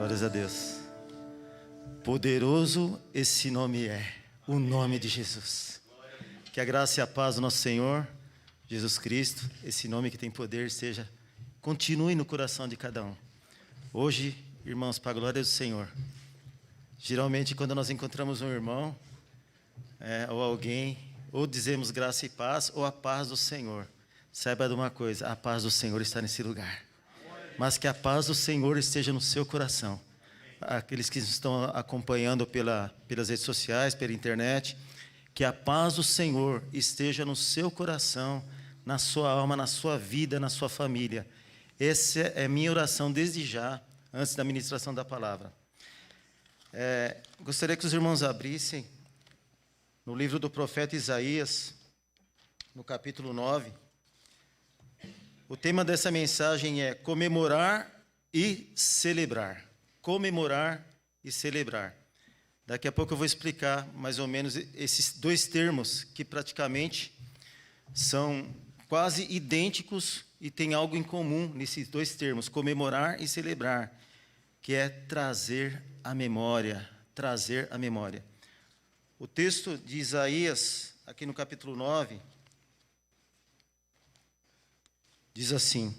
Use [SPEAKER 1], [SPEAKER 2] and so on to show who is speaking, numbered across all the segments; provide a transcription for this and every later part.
[SPEAKER 1] Glórias a Deus. Poderoso esse nome é, o nome de Jesus. Que a graça e a paz do nosso Senhor Jesus Cristo, esse nome que tem poder, continue no coração de cada um. Hoje, irmãos, para a glória do Senhor, geralmente quando nós encontramos um irmão, ou alguém, ou dizemos graça e paz, ou a paz do Senhor. Saiba de uma coisa, a paz do Senhor está nesse lugar. Mas que a paz do Senhor esteja no seu coração. Aqueles que estão acompanhando pelas redes sociais, pela internet, que a paz do Senhor esteja no seu coração, na sua alma, na sua vida, na sua família. Essa é minha oração desde já, antes da ministração da palavra. Gostaria que os irmãos abrissem no livro do profeta Isaías, no capítulo 9. O tema dessa mensagem é comemorar e celebrar. Comemorar e celebrar. Daqui a pouco eu vou explicar mais ou menos esses dois termos que praticamente são quase idênticos e têm algo em comum nesses dois termos, comemorar e celebrar, que é trazer a memória, trazer a memória. O texto de Isaías, aqui no capítulo 9, diz assim,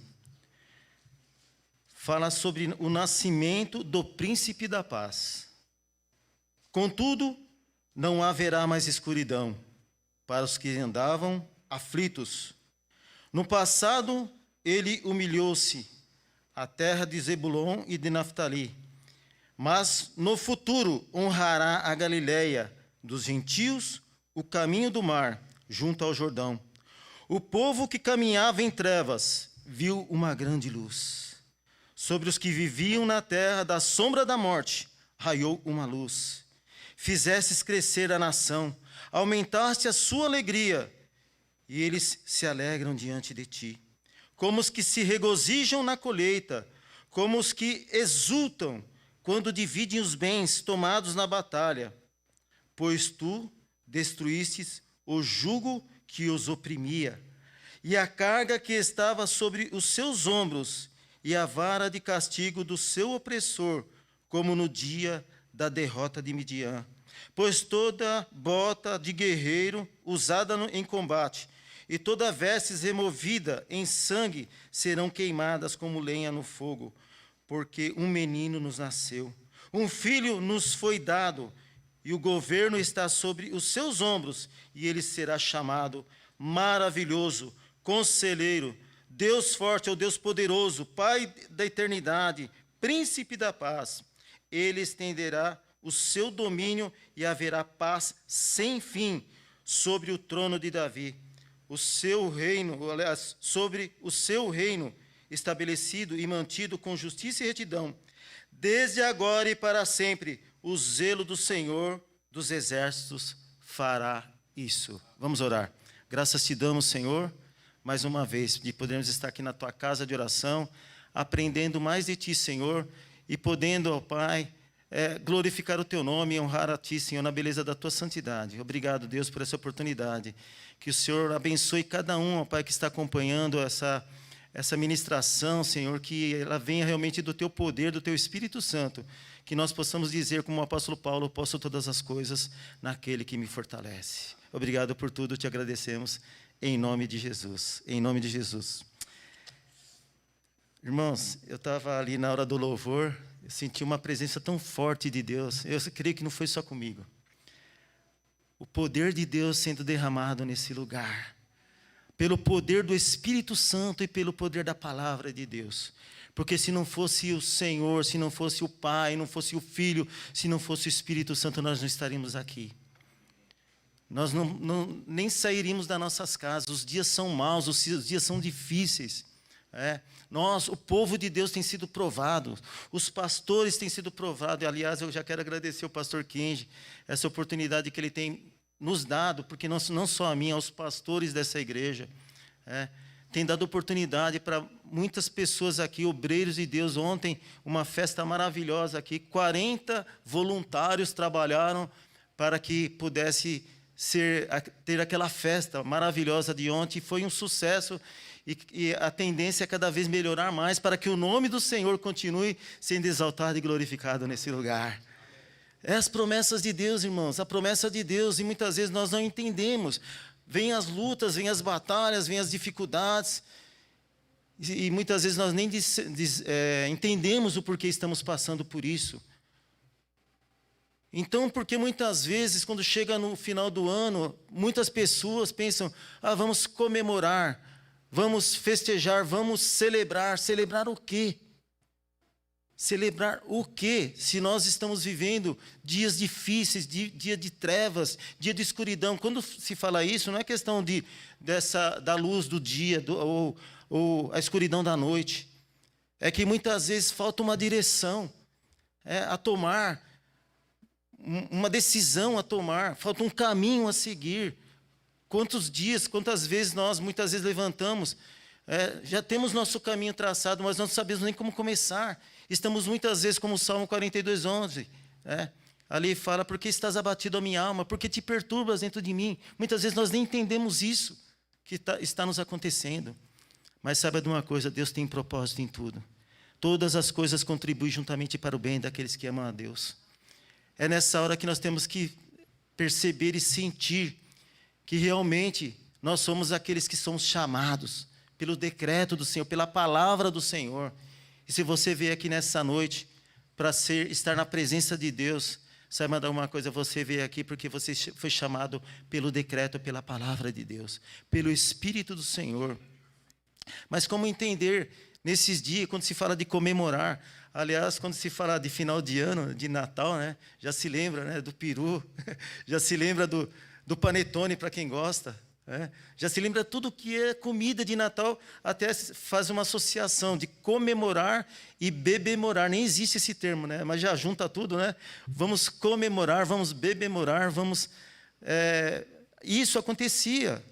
[SPEAKER 1] fala sobre o nascimento do príncipe da paz. Contudo, não haverá mais escuridão para os que andavam aflitos. No passado, ele humilhou-se, a terra de Zebulon e de Naftali. Mas no futuro honrará a Galileia dos gentios, o caminho do mar, junto ao Jordão. O povo que caminhava em trevas viu uma grande luz. Sobre os que viviam na terra da sombra da morte, raiou uma luz. Fizestes crescer a nação, aumentaste a sua alegria, e eles se alegram diante de ti. Como os que se regozijam na colheita, como os que exultam quando dividem os bens tomados na batalha. Pois tu destruístes o jugo que os oprimia, e a carga que estava sobre os seus ombros, e a vara de castigo do seu opressor, como no dia da derrota de Midian. Pois toda bota de guerreiro usada em combate, e toda vestes removida em sangue serão queimadas como lenha no fogo, porque um menino nos nasceu, um filho nos foi dado, e o governo está sobre os seus ombros, e ele será chamado Maravilhoso, Conselheiro, Deus forte, ou Deus poderoso, Pai da eternidade, Príncipe da paz. Ele estenderá o seu domínio e haverá paz sem fim sobre o trono de Davi. O seu reino, aliás, sobre o seu reino estabelecido e mantido com justiça e retidão, desde agora e para sempre. O zelo do Senhor dos exércitos fará isso. Vamos orar. Graças te damos, Senhor, mais uma vez, de podermos estar aqui na tua casa de oração, aprendendo mais de ti, Senhor, e podendo, ó Pai, glorificar o teu nome e honrar a ti, Senhor, na beleza da tua santidade. Obrigado, Deus, por essa oportunidade. Que o Senhor abençoe cada um, ó Pai, que está acompanhando essa ministração, Senhor, que ela venha realmente do teu poder, do teu Espírito Santo, que nós possamos dizer, como o apóstolo Paulo, posso todas as coisas naquele que me fortalece. Obrigado por tudo, te agradecemos, em nome de Jesus. Em nome de Jesus. Irmãos, eu estava ali na hora do louvor, eu senti uma presença tão forte de Deus, eu creio que não foi só comigo. O poder de Deus sendo derramado nesse lugar, pelo poder do Espírito Santo e pelo poder da palavra de Deus. Porque se não fosse o Senhor, se não fosse o Pai, não fosse o Filho, se não fosse o Espírito Santo, nós não estaríamos aqui. Nós nem sairíamos das nossas casas. Os dias são maus, os dias são difíceis. O povo de Deus tem sido provado, os pastores têm sido provados. E, aliás, eu já quero agradecer ao pastor Kenji, essa oportunidade que ele tem nos dado, porque não só a mim, aos pastores dessa igreja, tem dado oportunidade para muitas pessoas aqui, obreiros de Deus. Ontem, uma festa maravilhosa aqui, 40 voluntários trabalharam para que pudesse ter aquela festa maravilhosa de ontem. Foi um sucesso e a tendência é cada vez melhorar mais para que o nome do Senhor continue sendo exaltado e glorificado nesse lugar. É as promessas de Deus, irmãos, a promessa de Deus, e muitas vezes nós não entendemos. Vêm as lutas, vêm as batalhas, vêm as dificuldades, e muitas vezes nós nem entendemos o porquê estamos passando por isso. Então, porque muitas vezes, quando chega no final do ano, muitas pessoas pensam, vamos comemorar, vamos festejar, vamos celebrar. Celebrar o quê? Celebrar o quê? Se nós estamos vivendo dias difíceis, dia de trevas, dia de escuridão. Quando se fala isso, não é questão da luz do dia ou a escuridão da noite. É que muitas vezes falta uma direção a tomar, uma decisão a tomar, falta um caminho a seguir. Quantas vezes nós muitas vezes levantamos, já temos nosso caminho traçado, mas não sabemos nem como começar. Estamos muitas vezes como o Salmo 42:11, ali fala, porque estás abatido a minha alma, porque te perturbas dentro de mim. Muitas vezes nós nem entendemos isso que está nos acontecendo. Mas saiba de uma coisa, Deus tem propósito em tudo. Todas as coisas contribuem juntamente para o bem daqueles que amam a Deus. É nessa hora que nós temos que perceber e sentir que realmente nós somos aqueles que somos chamados pelo decreto do Senhor, pela palavra do Senhor. E se você veio aqui nessa noite para estar na presença de Deus, saiba de uma coisa, você veio aqui porque você foi chamado pelo decreto, pela palavra de Deus, pelo Espírito do Senhor. Mas como entender nesses dias, quando se fala de comemorar, aliás, quando se fala de final de ano, de Natal, já se lembra do peru, já se lembra do panetone para quem gosta, já se lembra tudo que é comida de Natal, até faz uma associação de comemorar e bebemorar. Nem existe esse termo, mas já junta tudo, Vamos comemorar, vamos bebemorar, isso acontecia.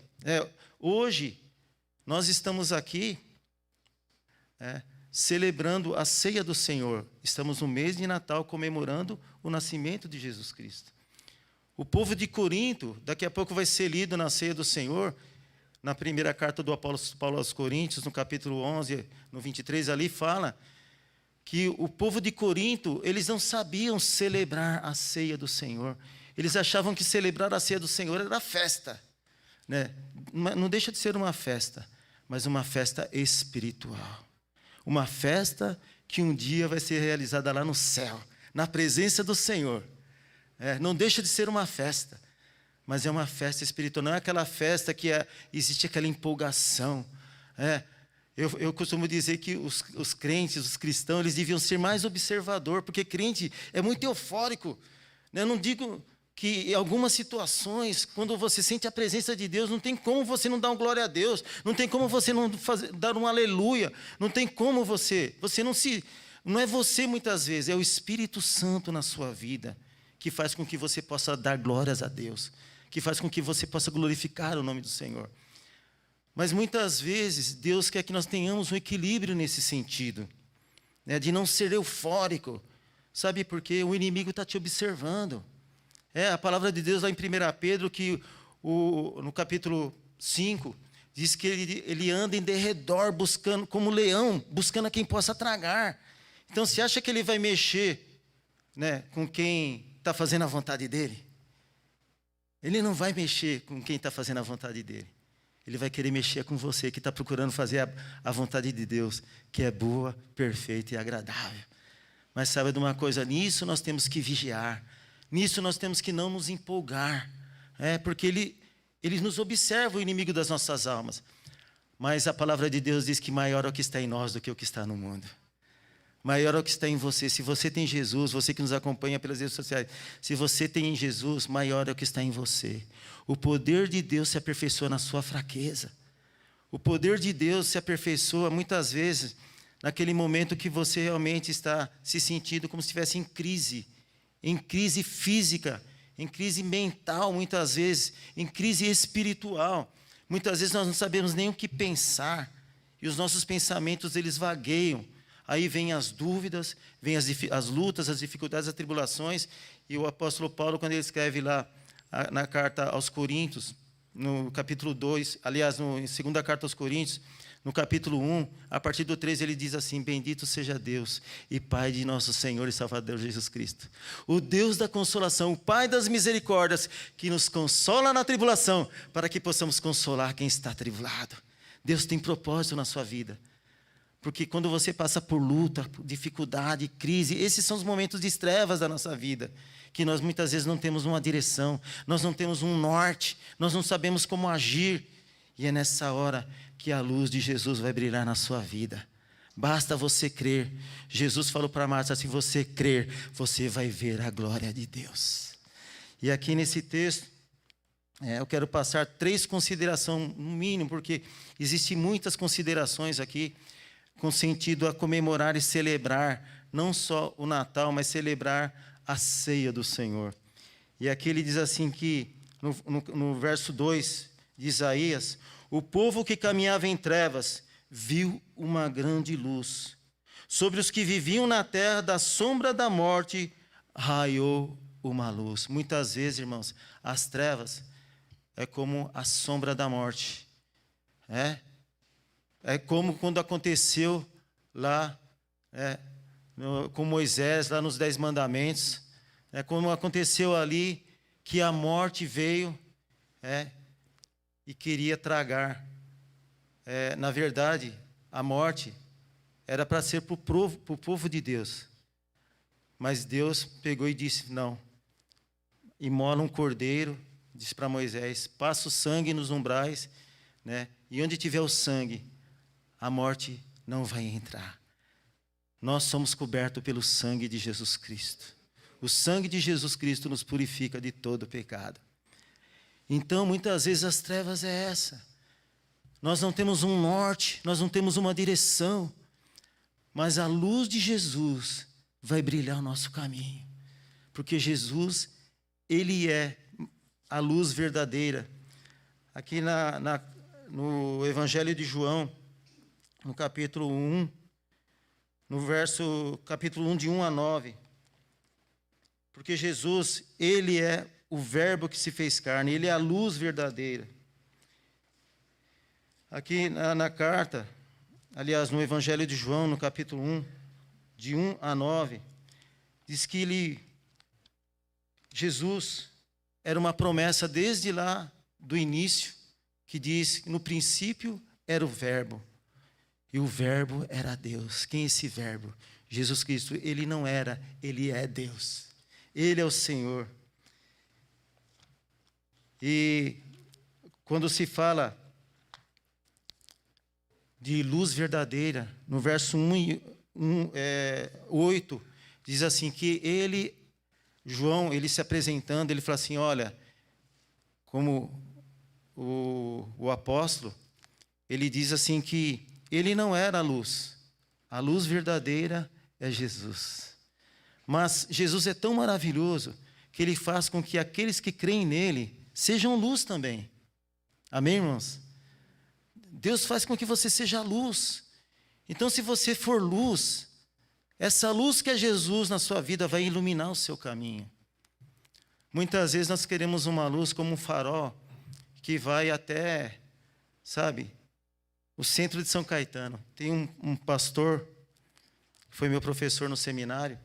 [SPEAKER 1] Hoje, nós estamos aqui celebrando a ceia do Senhor. Estamos no mês de Natal comemorando o nascimento de Jesus Cristo. O povo de Corinto, daqui a pouco vai ser lido na ceia do Senhor, na primeira carta do apóstolo Paulo aos Coríntios, no capítulo 11, no 23, ali fala que o povo de Corinto, eles não sabiam celebrar a ceia do Senhor. Eles achavam que celebrar a ceia do Senhor era festa. Não deixa de ser uma festa, mas uma festa espiritual. Uma festa que um dia vai ser realizada lá no céu, na presença do Senhor. Não deixa de ser uma festa, mas é uma festa espiritual. Não é aquela festa que existe aquela empolgação. Eu costumo dizer que os crentes, os cristãos, eles deviam ser mais observador, porque crente é muito eufórico. Eu não digo que em algumas situações, quando você sente a presença de Deus, não tem como você não dar um glória a Deus, não tem como você não dar um aleluia, não tem como você não é você muitas vezes, é o Espírito Santo na sua vida, que faz com que você possa dar glórias a Deus, que faz com que você possa glorificar o nome do Senhor. Mas muitas vezes, Deus quer que nós tenhamos um equilíbrio nesse sentido, de não ser eufórico. Sabe por quê? O inimigo está te observando. A palavra de Deus lá em 1 Pedro, que no capítulo 5, diz que ele anda em derredor, buscando, como leão, buscando a quem possa tragar. Então, você acha que ele vai mexer com quem está fazendo a vontade dele? Ele não vai mexer com quem está fazendo a vontade dele. Ele vai querer mexer com você, que está procurando fazer a vontade de Deus, que é boa, perfeita e agradável. Mas sabe de uma coisa? Nisso nós temos que vigiar. Nisso nós temos que não nos empolgar. Porque ele nos observa, o inimigo das nossas almas. Mas a palavra de Deus diz que maior é o que está em nós do que o que está no mundo. Maior é o que está em você. Se você tem Jesus, você que nos acompanha pelas redes sociais, se você tem Jesus, maior é o que está em você. O poder de Deus se aperfeiçoa na sua fraqueza. O poder de Deus se aperfeiçoa muitas vezes naquele momento que você realmente está se sentindo como se estivesse em crise física, em crise mental muitas vezes, em crise espiritual. Muitas vezes nós não sabemos nem o que pensar e os nossos pensamentos eles vagueiam. Aí vêm as dúvidas, vêm as lutas, as dificuldades, as tribulações. E o apóstolo Paulo, quando ele escreve lá na carta aos Coríntios, no capítulo 2, aliás, na segunda carta aos Coríntios, No capítulo 1, a partir do 3, ele diz assim: bendito seja Deus e Pai de nosso Senhor e Salvador Jesus Cristo, o Deus da consolação, o Pai das misericórdias, que nos consola na tribulação, para que possamos consolar quem está atribulado. Deus tem propósito na sua vida. Porque quando você passa por luta, por dificuldade, crise, esses são os momentos de trevas da nossa vida, que nós muitas vezes não temos uma direção, nós não temos um norte, nós não sabemos como agir. E é nessa hora que a luz de Jesus vai brilhar na sua vida. Basta você crer. Jesus falou para Marta, se você crer, você vai ver a glória de Deus. E aqui nesse texto, eu quero passar 3 considerações, no mínimo, porque existem muitas considerações aqui, com sentido a comemorar e celebrar, não só o Natal, mas celebrar a ceia do Senhor. E aqui ele diz assim que, no verso 2 de Isaías, o povo que caminhava em trevas viu uma grande luz. Sobre os que viviam na terra da sombra da morte, raiou uma luz. Muitas vezes, irmãos, as trevas é como a sombra da morte. É como quando aconteceu lá com Moisés, lá nos 10 mandamentos. É como aconteceu ali que a morte veio e queria tragar. Na verdade, a morte era para ser para o povo de Deus. Mas Deus pegou e disse, não. Imola um cordeiro, disse para Moisés, passa o sangue nos umbrais, e onde tiver o sangue, a morte não vai entrar. Nós somos cobertos pelo sangue de Jesus Cristo. O sangue de Jesus Cristo nos purifica de todo pecado. Então, muitas vezes as trevas é essa. Nós não temos um norte, nós não temos uma direção, mas a luz de Jesus vai brilhar o nosso caminho. Porque Jesus, Ele é a luz verdadeira. Aqui no Evangelho de João, no capítulo 1, capítulo 1, de 1 a 9. Porque Jesus, Ele é o verbo que se fez carne, Ele é a luz verdadeira. Aqui na carta, aliás, no Evangelho de João, no capítulo 1, de 1 a 9, diz que Jesus era uma promessa desde lá do início, que diz que no princípio era o verbo. E o verbo era Deus. Quem é esse verbo? Jesus Cristo. Ele não era, Ele é Deus. Ele é o Senhor. E quando se fala de luz verdadeira, no verso 8, diz assim que João, ele se apresentando, ele fala assim, olha, como o apóstolo, ele diz assim que ele não era a luz verdadeira é Jesus. Mas Jesus é tão maravilhoso que Ele faz com que aqueles que creem nele sejam luz também. Amém, irmãos? Deus faz com que você seja luz. Então, se você for luz, essa luz que é Jesus na sua vida vai iluminar o seu caminho. Muitas vezes nós queremos uma luz como um farol que vai até, o centro de São Caetano. Tem um pastor, que foi meu professor no seminário,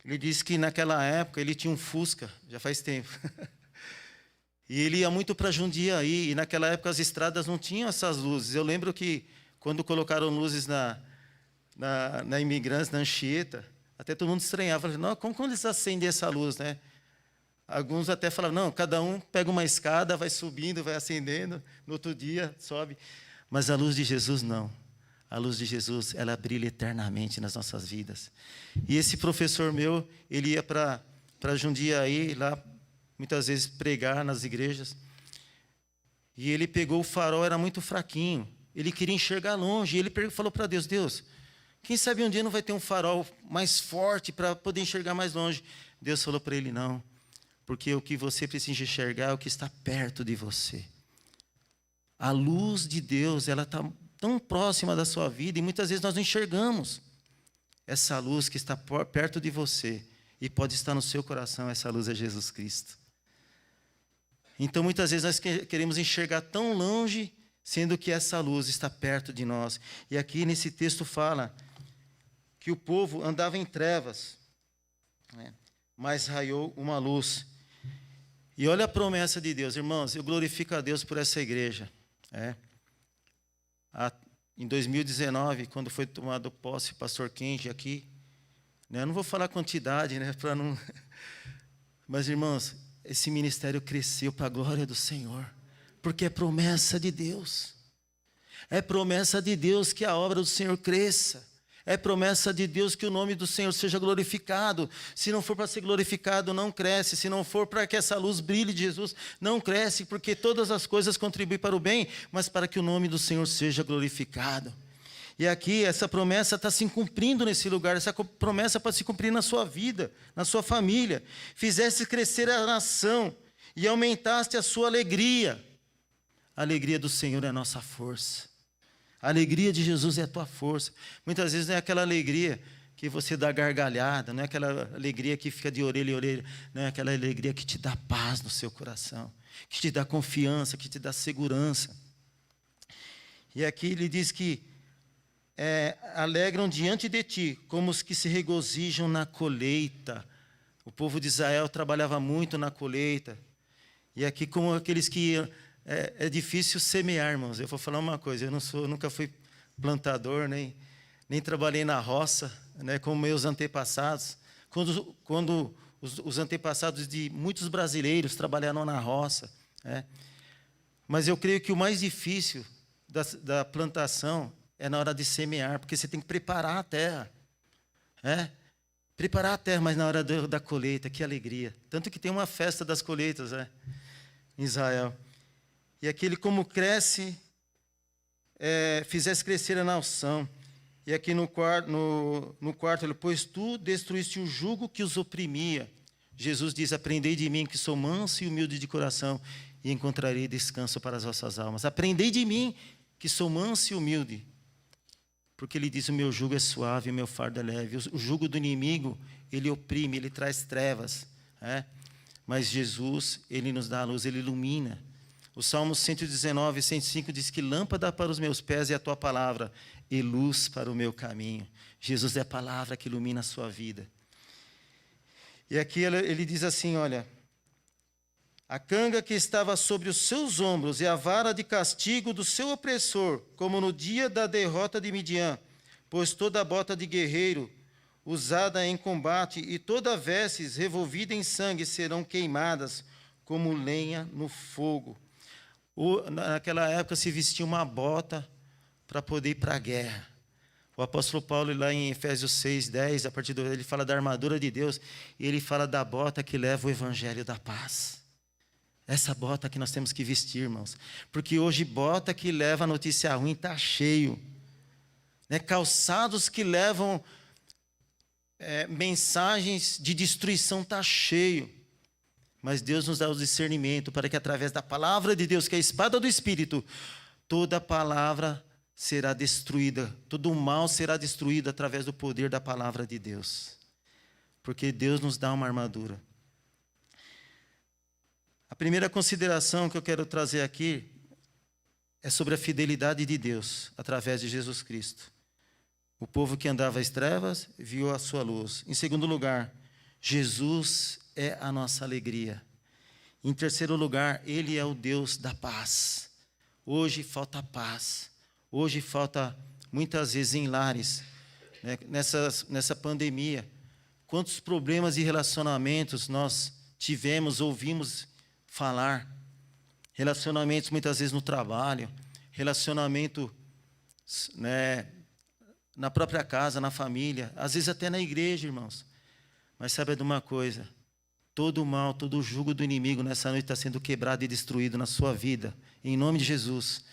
[SPEAKER 1] ele disse que naquela época ele tinha um Fusca, já faz tempo. E ele ia muito para Jundiaí, e naquela época as estradas não tinham essas luzes. Eu lembro que quando colocaram luzes na Imigrantes, na Anchieta, até todo mundo estranhava. Falei, não, como eles acendem essa luz, né? Alguns até falavam, não, cada um pega uma escada, vai subindo, vai acendendo, no outro dia sobe. Mas a luz de Jesus não. A luz de Jesus, ela brilha eternamente nas nossas vidas. E esse professor meu, ele ia para Jundiaí, lá, muitas vezes pregar nas igrejas. E ele pegou o farol, era muito fraquinho. Ele queria enxergar longe. E ele falou para Deus, Deus, quem sabe um dia não vai ter um farol mais forte para poder enxergar mais longe. Deus falou para ele, não. Porque o que você precisa enxergar é o que está perto de você. A luz de Deus, ela está tão próxima da sua vida e muitas vezes nós não enxergamos essa luz que está perto de você e pode estar no seu coração. Essa luz é Jesus Cristo. Então muitas vezes nós queremos enxergar tão longe sendo que essa luz está perto de nós. E aqui nesse texto fala que o povo andava em trevas, né? Mas raiou uma luz. E olha a promessa de Deus, irmãos, eu glorifico a Deus por essa igreja. Em 2019, quando foi tomado posse o pastor Kenji aqui, né, eu não vou falar a quantidade, né, para não... Mas, irmãos, esse ministério cresceu para a glória do Senhor, porque é promessa de Deus. É promessa de Deus que a obra do Senhor cresça. É promessa de Deus que o nome do Senhor seja glorificado. Se não for para ser glorificado, não cresce. Se não for para que essa luz brilhe de Jesus, não cresce, porque todas as coisas contribuem para o bem, mas para que o nome do Senhor seja glorificado. E aqui, essa promessa está se cumprindo nesse lugar. Essa promessa pode se cumprir na sua vida, na sua família. Fizeste crescer a nação e aumentaste a sua alegria. A alegria do Senhor é a nossa força. A alegria de Jesus é a tua força. Muitas vezes não é aquela alegria que você dá gargalhada, não é aquela alegria que fica de orelha em orelha, não é aquela alegria que te dá paz no seu coração, que te dá confiança, que te dá segurança. E aqui ele diz que alegram diante de ti, como os que se regozijam na colheita. O povo de Israel trabalhava muito na colheita. E aqui como aqueles que... É difícil semear, irmãos. Eu vou falar uma coisa, eu nunca fui plantador, nem trabalhei na roça, né, como meus antepassados. Quando os antepassados de muitos brasileiros trabalharam na roça. Né? Mas eu creio que o mais difícil da plantação é na hora de semear, porque você tem que preparar a terra. Preparar a terra, mas na hora da colheita, que alegria. Tanto que tem uma festa das colheitas, né, em Israel. E aquele como cresce, fizesse crescer a nação. E aqui no quarto, ele, pois tu destruíste o jugo que os oprimia. Jesus diz, aprendei de mim que sou manso e humilde de coração, e encontrarei descanso para as vossas almas. Aprendei de mim que sou manso e humilde. Porque ele diz, o meu jugo é suave, o meu fardo é leve. O jugo do inimigo, ele oprime, ele traz trevas. Mas Jesus, ele nos dá a luz, ele ilumina. O Salmo 119, 105 diz que lâmpada para os meus pés é a tua palavra e luz para o meu caminho. Jesus é a palavra que ilumina a sua vida. E aqui ele diz assim, olha, a canga que estava sobre os seus ombros e a vara de castigo do seu opressor, como no dia da derrota de Midian, pois toda bota de guerreiro usada em combate e toda vestes revolvida em sangue serão queimadas como lenha no fogo. Naquela época se vestia uma bota para poder ir para a guerra. O apóstolo Paulo, lá em Efésios 6, 10, a partir do ele fala da armadura de Deus, e ele fala da bota que leva o evangelho da paz. Essa bota que nós temos que vestir, irmãos. Porque hoje bota que leva a notícia ruim está cheio. Calçados que levam mensagens de destruição está cheio. Mas Deus nos dá o discernimento para que através da palavra de Deus, que é a espada do Espírito, toda palavra será destruída, todo o mal será destruído através do poder da palavra de Deus. Porque Deus nos dá uma armadura. A primeira consideração que eu quero trazer aqui é sobre a fidelidade de Deus através de Jesus Cristo. O povo que andava às trevas viu a sua luz. Em segundo lugar, Jesus é a nossa alegria. Em terceiro lugar, Ele é o Deus da paz. Hoje falta paz. Hoje falta, muitas vezes, em lares, né, nessa pandemia. Quantos problemas de relacionamentos nós tivemos, ouvimos falar. Relacionamentos, muitas vezes, no trabalho. Relacionamento, né, na própria casa, na família. Às vezes até na igreja, irmãos. Mas sabe de uma coisa? Todo o mal, todo o jugo do inimigo nessa noite está sendo quebrado e destruído na sua vida. Em nome de Jesus.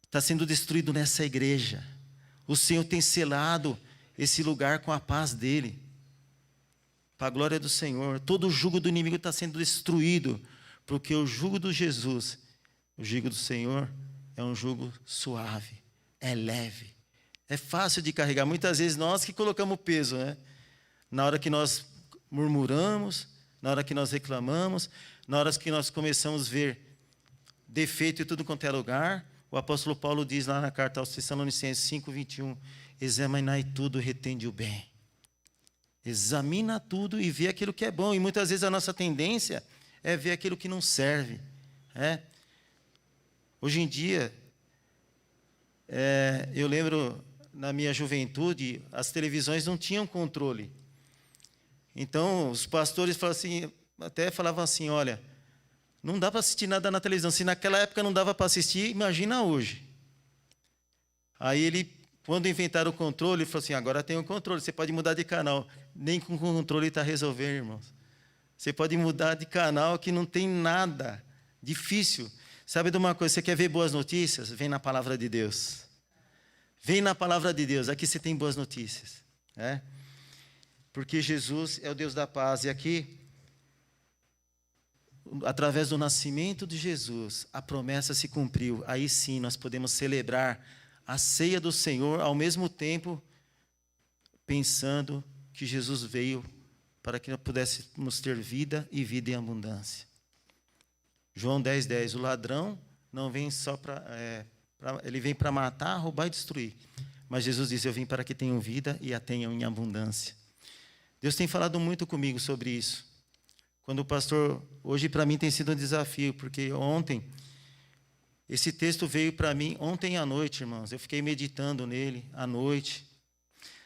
[SPEAKER 1] Está sendo destruído nessa igreja. O Senhor tem selado esse lugar com a paz dEle. Para a glória do Senhor. Todo o jugo do inimigo está sendo destruído. Porque o jugo de Jesus, o jugo do Senhor, é um jugo suave. É leve. É fácil de carregar. Muitas vezes nós que colocamos peso, né? Na hora que nós murmuramos, na hora que nós reclamamos, na hora que nós começamos a ver defeito em tudo quanto é lugar, O apóstolo Paulo diz lá na carta aos Tessalonicenses 5:21, examinai tudo, retende o bem. Examina tudo e vê aquilo que é bom. E muitas vezes a nossa tendência é ver aquilo que não serve. Hoje em dia, eu lembro, na minha juventude, as televisões não tinham controle. Então, os pastores até falavam assim, olha, não dá para assistir nada na televisão. Se naquela época não dava para assistir, imagina hoje. Aí quando inventaram o controle, ele falou assim, agora tem o controle, você pode mudar de canal. Nem com o controle está resolvendo, irmãos. Você pode mudar de canal que não tem nada. Difícil. Sabe de uma coisa, você quer ver boas notícias? Vem na palavra de Deus. Vem na palavra de Deus, aqui você tem boas notícias. Porque Jesus é o Deus da paz. E aqui, através do nascimento de Jesus, a promessa se cumpriu. Aí sim, nós podemos celebrar a ceia do Senhor, ao mesmo tempo, pensando que Jesus veio para que nós pudéssemos ter vida e vida em abundância. João 10:10, o ladrão não vem só ele vem para matar, roubar e destruir. Mas Jesus disse, eu vim para que tenham vida e a tenham em abundância. Deus tem falado muito comigo sobre isso. Quando o pastor, hoje para mim tem sido um desafio, porque esse texto veio para mim ontem à noite, irmãos. Eu fiquei meditando nele à noite.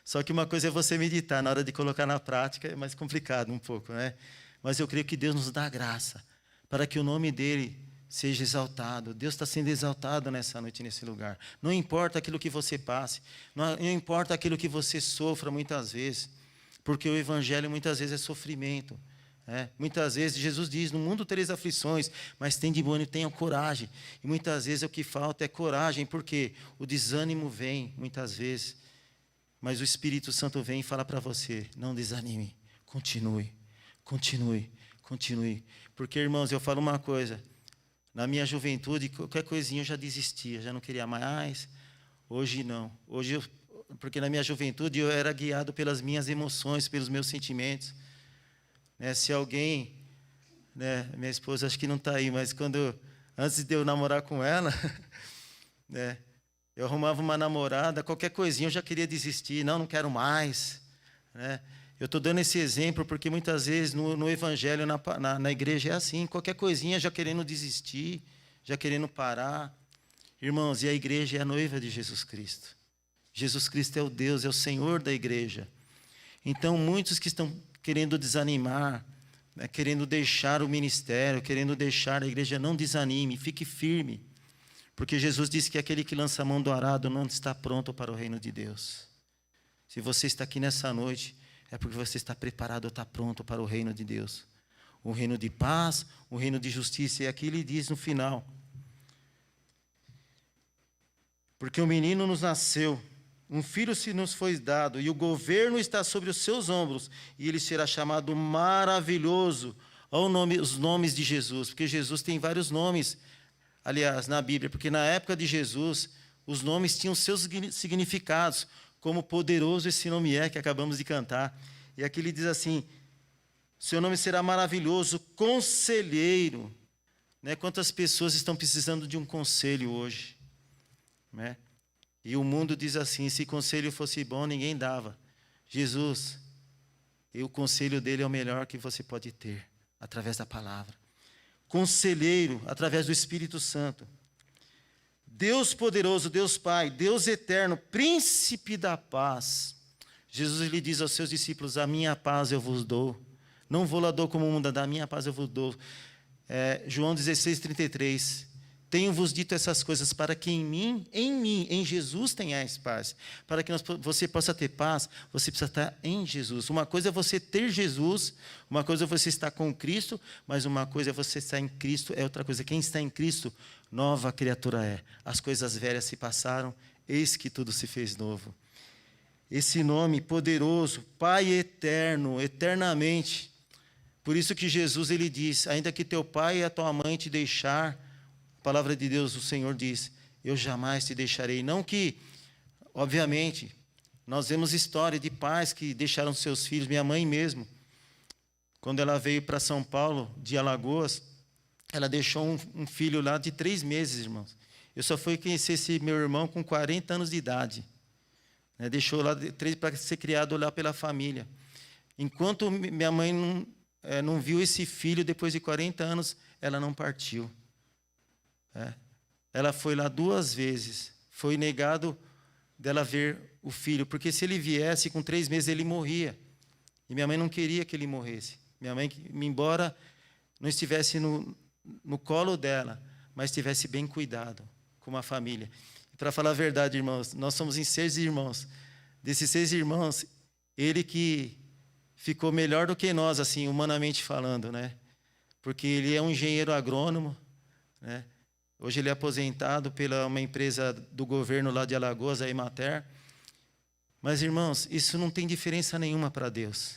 [SPEAKER 1] Só que uma coisa é você meditar, na hora de colocar na prática é mais complicado um pouco, né? Mas eu creio que Deus nos dá graça para que o nome dele seja exaltado. Deus está sendo exaltado nessa noite, nesse lugar. Não importa aquilo que você passe, não importa aquilo que você sofra muitas vezes, porque o evangelho muitas vezes é sofrimento. Muitas vezes Jesus diz, no mundo tereis aflições, mas tende bom ânimo, tenham coragem. E muitas vezes o que falta é coragem, porque o desânimo vem muitas vezes, mas o Espírito Santo vem e fala para você, não desanime, continue, continue, continue. Porque, irmãos, eu falo uma coisa, na minha juventude, qualquer coisinha eu já desistia, já não queria mais. Hoje não, porque na minha juventude eu era guiado pelas minhas emoções, pelos meus sentimentos. Se alguém, minha esposa acho que não está aí, mas antes de eu namorar com ela, eu arrumava uma namorada, qualquer coisinha eu já queria desistir, não quero mais. Eu estou dando esse exemplo porque muitas vezes no evangelho, na igreja é assim, qualquer coisinha já querendo desistir, já querendo parar. Irmãos, e a igreja é a noiva de Jesus Cristo. Jesus Cristo é o Deus, é o Senhor da igreja. Então, muitos que estão querendo desanimar, querendo deixar o ministério, querendo deixar a igreja, não desanime, fique firme. Porque Jesus disse que aquele que lança a mão do arado não está pronto para o reino de Deus. Se você está aqui nessa noite, é porque você está preparado, está pronto para o reino de Deus. O reino de paz, o reino de justiça. E aqui ele diz no final, porque o menino nos nasceu, um filho se nos foi dado, e o governo está sobre os seus ombros, e ele será chamado maravilhoso, os nomes de Jesus, porque Jesus tem vários nomes, aliás, na Bíblia, porque na época de Jesus, os nomes tinham seus significados, como poderoso esse nome que acabamos de cantar. E aqui ele diz assim, seu nome será maravilhoso, conselheiro. Quantas pessoas estão precisando de um conselho hoje? E o mundo diz assim, se conselho fosse bom, ninguém dava. Jesus, e o conselho dele é o melhor que você pode ter, através da palavra. Conselheiro, através do Espírito Santo. Deus poderoso, Deus Pai, Deus eterno, príncipe da paz. Jesus lhe diz aos seus discípulos, a minha paz eu vos dou. Não vou lá dou como o mundo dá, a minha paz eu vos dou. João 16:33. Tenho-vos dito essas coisas para que em mim, em Jesus tenhais paz. Para que você possa ter paz, você precisa estar em Jesus. Uma coisa é você ter Jesus, uma coisa é você estar com Cristo, mas uma coisa é você estar em Cristo, é outra coisa. Quem está em Cristo, nova criatura é. As coisas velhas se passaram, eis que tudo se fez novo. Esse nome poderoso, Pai eterno, eternamente. Por isso que Jesus ele diz, ainda que teu pai e a tua mãe te deixar, a palavra de Deus, o Senhor diz, eu jamais te deixarei. Não que, obviamente, nós vemos história de pais que deixaram seus filhos, minha mãe mesmo, quando ela veio para São Paulo, de Alagoas, ela deixou um filho lá de 3 meses, irmãos. Eu só fui conhecer esse meu irmão com 40 anos de idade. Deixou lá 3 para ser criado lá pela família. Enquanto minha mãe não viu esse filho, depois de 40 anos, ela não partiu. Ela foi lá 2 vezes. Foi negado dela ver o filho, porque se ele viesse com 3 meses, ele morria. E minha mãe não queria que ele morresse. Minha mãe, embora não estivesse no colo dela, mas estivesse bem cuidado, com uma família. Para falar a verdade, irmãos, nós somos em 6 irmãos. Desses 6 irmãos, ele que ficou melhor do que nós, assim, humanamente falando, né? Porque ele é um engenheiro agrônomo, né? Hoje ele é aposentado pela uma empresa do governo lá de Alagoas, a Emater. Mas, irmãos, isso não tem diferença nenhuma para Deus,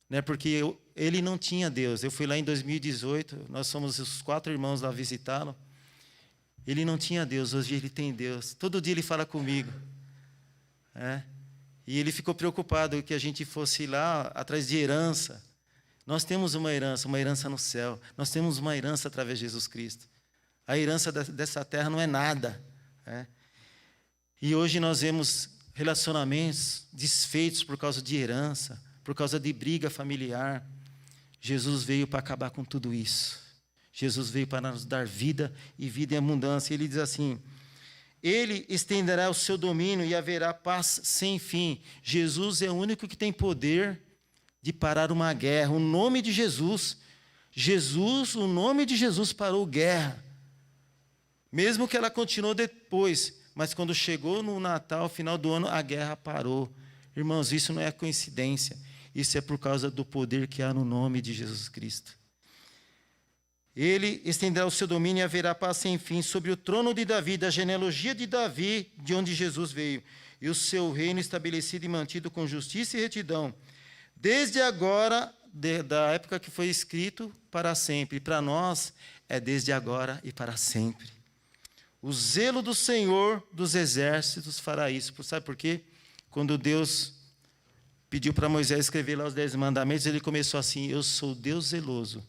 [SPEAKER 1] né? Porque ele não tinha Deus. Eu fui lá em 2018, nós somos os 4 irmãos lá visitá-lo. Ele não tinha Deus, hoje ele tem Deus. Todo dia ele fala comigo. E ele ficou preocupado que a gente fosse lá atrás de herança. Nós temos uma herança no céu. Nós temos uma herança através de Jesus Cristo. A herança dessa terra não é nada. E hoje nós vemos relacionamentos desfeitos por causa de herança, por causa de briga familiar. Jesus veio para acabar com tudo isso. Jesus veio para nos dar vida e vida em abundância. Ele diz assim: Ele estenderá o seu domínio e haverá paz sem fim. Jesus é o único que tem poder de parar uma guerra. O nome de Jesus, o nome de Jesus parou guerra. Mesmo que ela continuou depois, mas quando chegou no Natal, final do ano, a guerra parou. Irmãos, isso não é coincidência. Isso é por causa do poder que há no nome de Jesus Cristo. Ele estenderá o seu domínio e haverá paz sem fim sobre o trono de Davi, da genealogia de Davi, de onde Jesus veio, e o seu reino estabelecido e mantido com justiça e retidão, desde agora, da época que foi escrito, para sempre. Para nós, é desde agora e para sempre. O zelo do Senhor dos exércitos fará isso. Sabe por quê? Quando Deus pediu para Moisés escrever lá os 10 mandamentos, ele começou assim: eu sou Deus zeloso,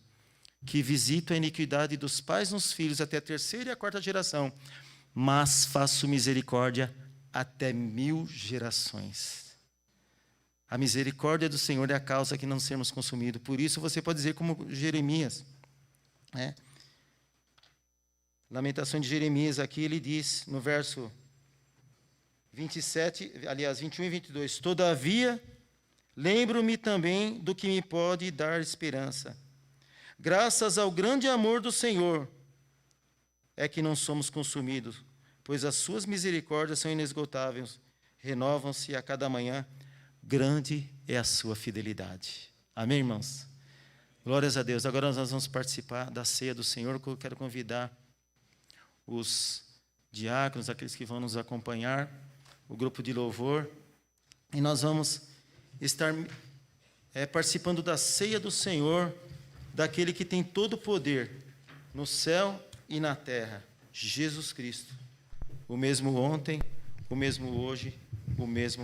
[SPEAKER 1] que visito a iniquidade dos pais nos filhos até a 3ª e a 4ª geração, mas faço misericórdia até 1000 gerações. A misericórdia do Senhor é a causa que não sermos consumidos. Por isso você pode dizer como Jeremias, Lamentação de Jeremias, aqui ele diz, no verso 27, aliás, 21 e 22, todavia, lembro-me também do que me pode dar esperança. Graças ao grande amor do Senhor é que não somos consumidos, pois as suas misericórdias são inesgotáveis, renovam-se a cada manhã, grande é a sua fidelidade. Amém, irmãos? Glórias a Deus. Agora nós vamos participar da ceia do Senhor, que eu quero convidar os diáconos, aqueles que vão nos acompanhar, o grupo de louvor, e nós vamos estar participando da ceia do Senhor, daquele que tem todo o poder no céu e na terra, Jesus Cristo, o mesmo ontem, o mesmo hoje, o mesmo